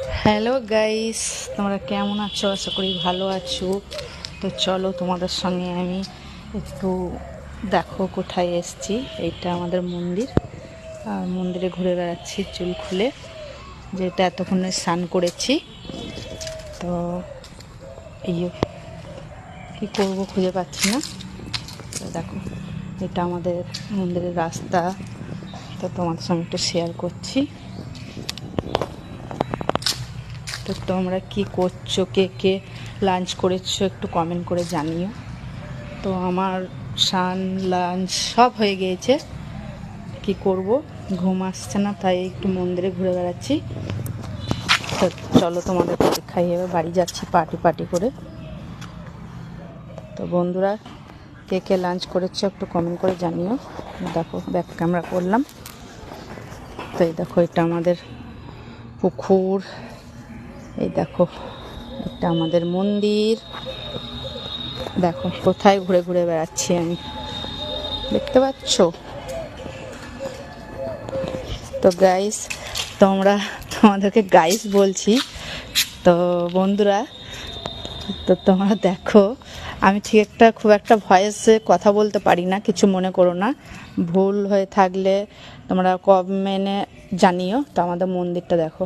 Hello guys, তোমরা কেমন আছো? আশা করি ভালো আছো। তো চলো তোমাদের সঙ্গে আমি একটু দেখো কোথায় এসেছি। এইটা আমাদের মন্দির, আর মন্দিরে ঘুরে বেড়াচ্ছি চুল খুলে, যেটা এতক্ষণে স্নান করেছি। তো এই কী করবো খুঁজে পাচ্ছি না। তো দেখো, এটা আমাদের মন্দিরের রাস্তা। তো তোমাদের সঙ্গে একটু শেয়ার করছি। তো তোমরা কী করছো, কে কে লাঞ্চ করেছো একটু কমেন্ট করে জানিও। তো আমার স্নান লাঞ্চ সব হয়ে গিয়েছে। কি করব, ঘুম আসছে না, তাই একটু মন্দিরে ঘুরে বেড়াচ্ছি। তো চলো তোমাদের দেখাই, এবার বাড়ি যাচ্ছি পার্টি করে। তো বন্ধুরা, কে কে লাঞ্চ করেছো একটু কমেন্ট করে জানিও। দেখো, ব্যাক ক্যামেরা করলাম। তো এই দেখো, এটা আমাদের পুকুর। এই দেখো, এটা আমাদের মন্দির। দেখো কোথায় ঘুরে ঘুরে বেড়াচ্ছি আমি, দেখতে পাচ্ছ? তো গাইস, তোমাদেরকে গাইস বলছি। তো বন্ধুরা, তো তোমরা দেখো, আমি খুব একটা ভয়েসে কথা বলতে পারি না, কিছু মনে করো না। ভুল হয়ে থাকলে তোমরা কমেন্টে জানিও। তো আমাদের মন্দিরটা দেখো।